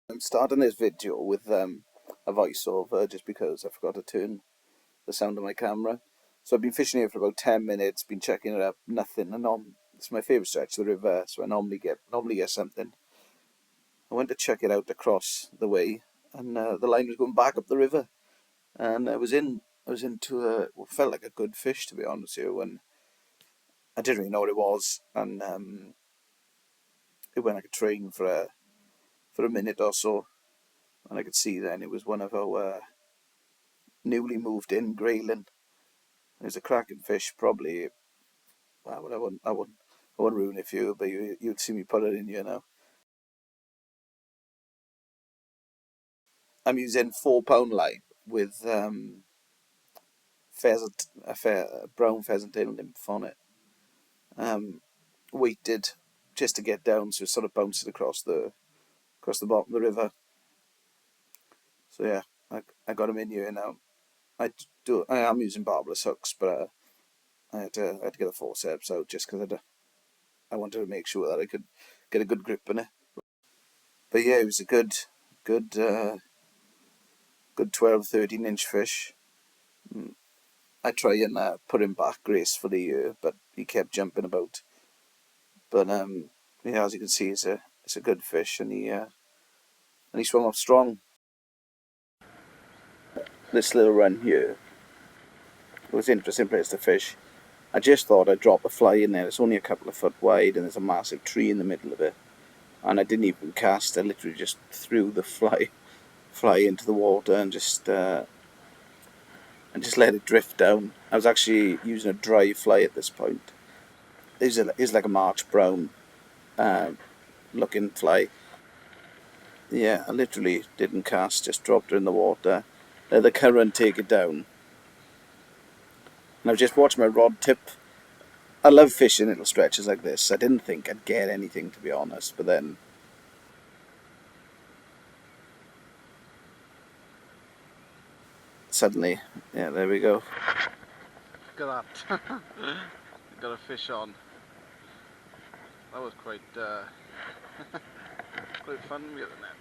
I'm starting this video with a voiceover just because I forgot to turn the sound of my camera. So I've been fishing here for about 10 minutes, been checking it up, nothing. And it's my favourite stretch, the river, so I normally get something. I went to check it out across the way, and the line was going back up the river, and I was into what felt like a good fish, to be honest with you, and I didn't really know what it was, and it went like a train for a minute or so, and I could see then it was one of our newly moved in grayling. It was a cracking fish, probably. Well, I wouldn't ruin it for you, but you'd see me put it in you now. I'm using £4 line with a brown pheasant tail nymph on it. Weighted just to get down, so it sort of bounces across the bottom of the river. So yeah, I got him in here now. I am using barbless hooks, but I had to get the forceps out just because I wanted to make sure that I could get a good grip on it. But yeah, it was a good 12, 13-inch fish. I try and put him back gracefully here, but he kept jumping about. But yeah, as you can see, it's a good fish, and he swam up strong. This little run here, it was an interesting place to fish. I just thought I'd drop a fly in there. It's only a couple of foot wide, and there's a massive tree in the middle of it. And I didn't even cast. I literally just threw the fly into the water and just let it drift down. I was actually using a dry fly at this point. It's like a March brown looking fly. Yeah, I literally didn't cast, just dropped it in the water. Let the current take it down. And I've just watched my rod tip. I love fishing little stretches like this. I didn't think I'd get anything, to be honest, but then suddenly, yeah, there we go. Look at that. Got a fish on. That was quite fun to get the net.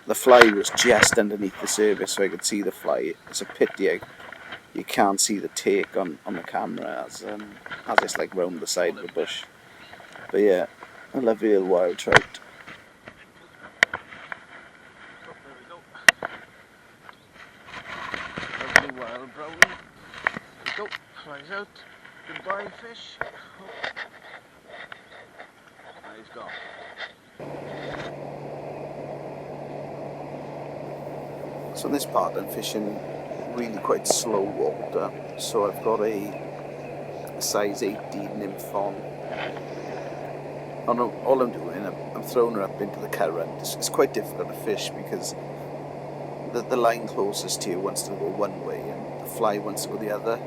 The fly was just underneath the surface, so I could see the fly. It's a pity you can't see the take on the camera as it's like round the side of the bush. But yeah, a lovely little wild trout. Lovely wild brownie. There we go. Flies out. Goodbye, fish. Oh. There he's gone. So in this part I'm fishing really quite slow water. So I've got a size 18 nymph on. All I'm doing, I'm throwing her up into the current. It's quite difficult to fish because the line closest to you wants to go one way and the fly wants to go the other.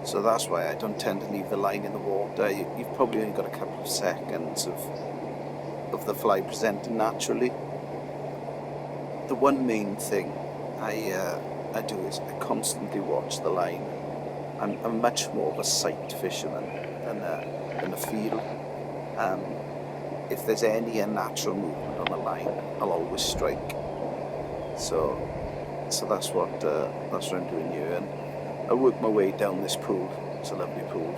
So that's why I don't tend to leave the line in the water. You've probably only got a couple of seconds of the fly presenting naturally. The one main thing I do is I constantly watch the line. I'm much more of a sight fisherman than a feel. If there's any unnatural movement on the line, I'll always strike. So that's what I'm doing here, and I work my way down this pool. It's a lovely pool.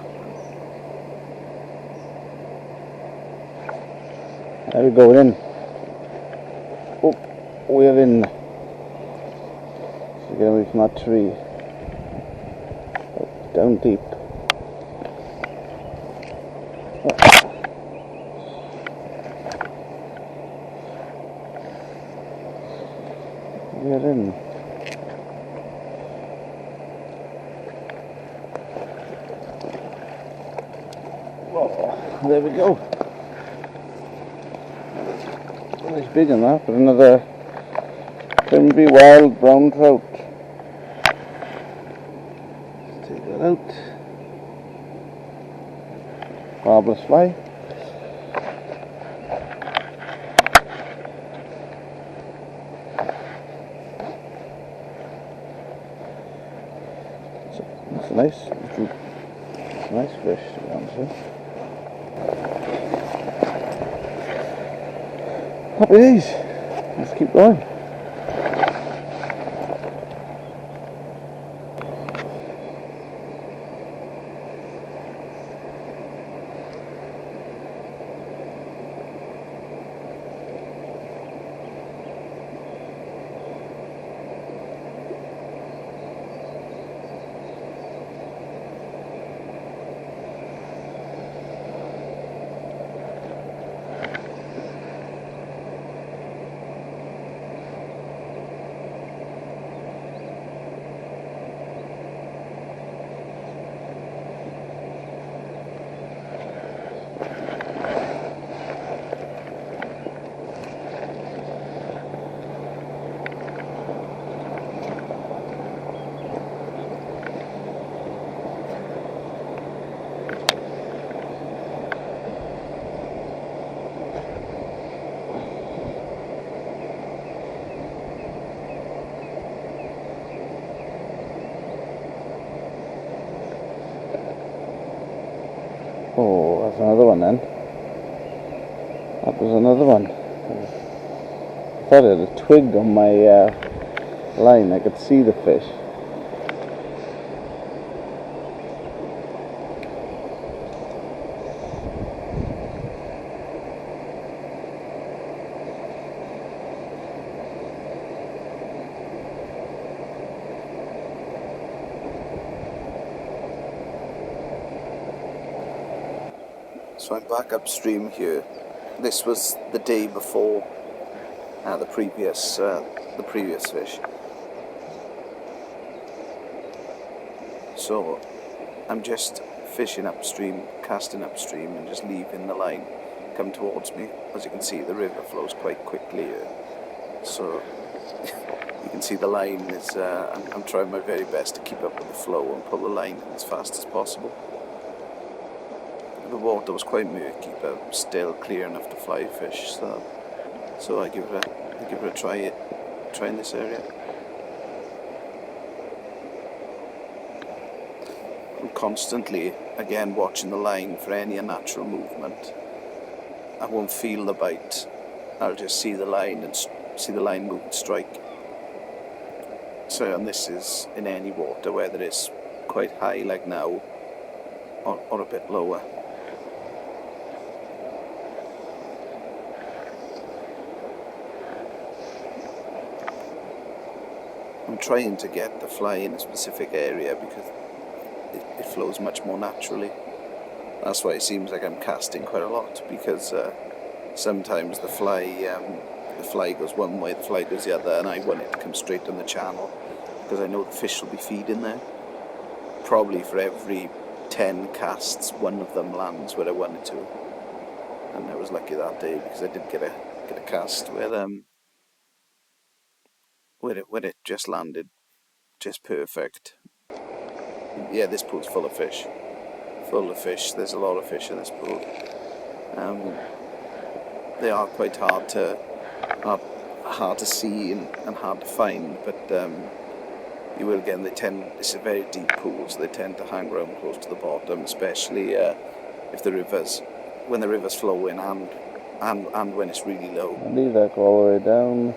There we go, in. Oh, we're in. So get away from that tree. Oh, down deep. We're in. Oh, there we go. It's big enough for another Clearwater wild brown trout. Let's take that out. Barbless fly. So that's nice. Nice fish, to be honest with you. Happy days. Let's keep going. Oh, that's another one then. That was another one. I thought it had a twig on my line. I could see the fish. So I'm back upstream here. This was the day before the previous fish. So I'm just fishing upstream, casting upstream, and just leaving the line come towards me. As you can see, the river flows quite quickly here. So you can see the line is. I'm trying my very best to keep up with the flow and pull the line in as fast as possible. The water was quite murky, but still clear enough to fly fish. So I give it a try. Try in this area. I'm constantly, again, watching the line for any unnatural movement. I won't feel the bite. I'll just see the line and see the line move and strike. So, and this is in any water, whether it's quite high like now or a bit lower. I'm trying to get the fly in a specific area because it flows much more naturally. That's why it seems like I'm casting quite a lot, because sometimes the fly goes one way, the fly goes the other, and I want it to come straight on the channel because I know the fish will be feeding there. Probably for every 10 casts, one of them lands where I want it to. And I was lucky that day because I did get a cast where it just landed just perfect. Yeah, this pool's full of fish. There's a lot of fish in this pool. They are quite hard to see and hard to find, but you will again. It's a very deep pool, so they tend to hang around close to the bottom, especially if when the river's flowing and when it's really low. I'll leave that go all the way down.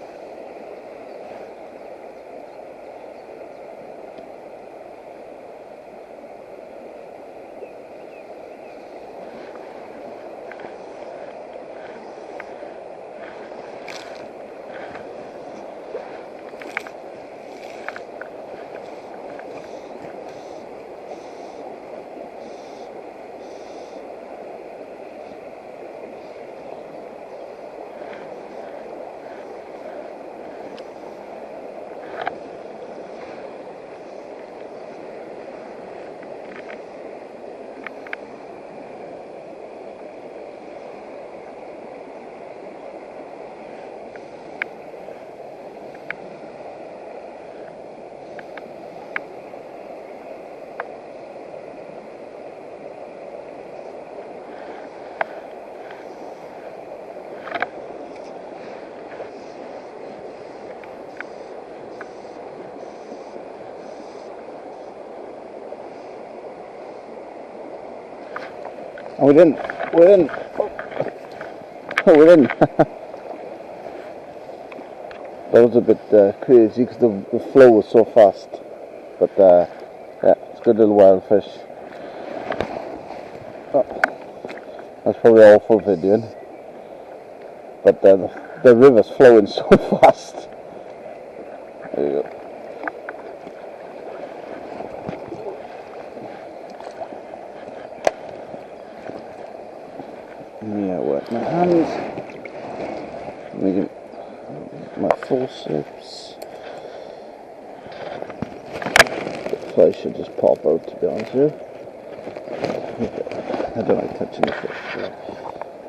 And we're in. We're in. Oh, we're in. That was a bit crazy because the flow was so fast. But yeah, it's a good little wild fish. Oh, that's probably awful videoing. But the river's flowing so fast. There you go. Yeah, wet my hands. Make my forceps. The fly should just pop out, to be honest with you. I don't like touching the fish. So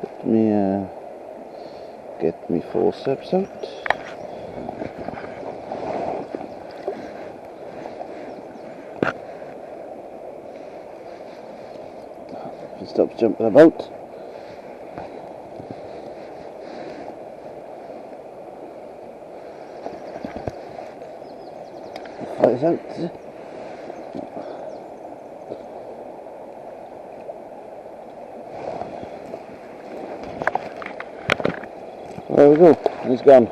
let me get my forceps out. If he stops jumping about. Flies out. There we go, he's gone.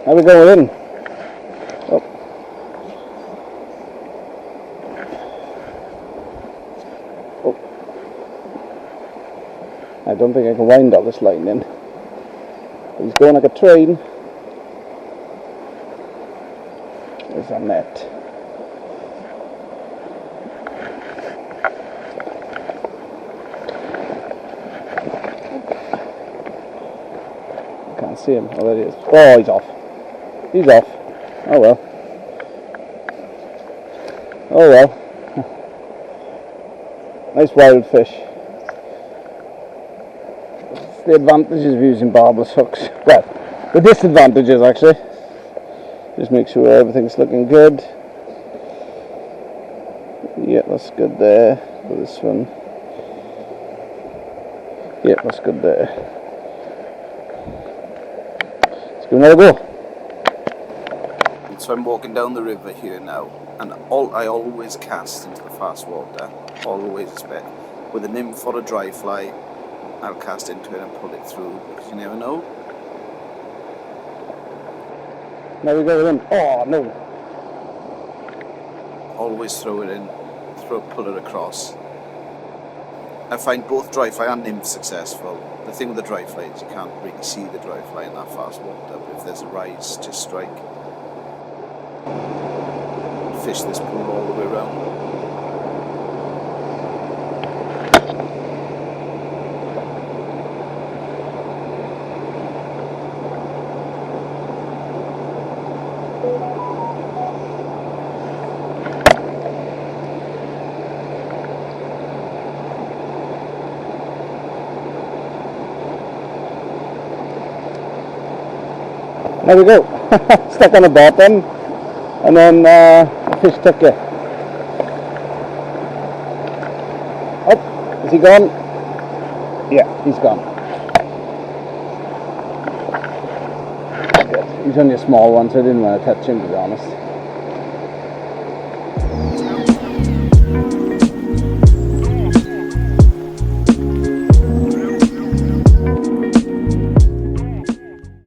Now we're going in. Oh. Oh. I don't think I can wind all this line in. He's going like a train. There's a net. Can't see him. Oh, there he is. Oh, he's off. He's off. Oh well. Oh well. Nice wild fish. It's the advantages of using barbless hooks. Well, the disadvantages actually. Just make sure everything's looking good. Yeah, that's good there. For this one. Yeah, that's good there. Let's give another go. So I'm walking down the river here now, and I always cast into the fast water, always with a nymph or a dry fly. I'll cast into it and pull it through because you never know. Now we go in. Oh no! Always throw it in, pull it across. I find both dry fly and nymph successful. The thing with the dry fly is you can't really see the dry fly in that fast water, but if there's a rise, just strike. Fish this pool all the way around. There we go. Stuck on the bottom, and then the fish took it. Oh, is he gone? Yeah, he's gone. Good. He's only a small one, so I didn't want to touch him, to be honest.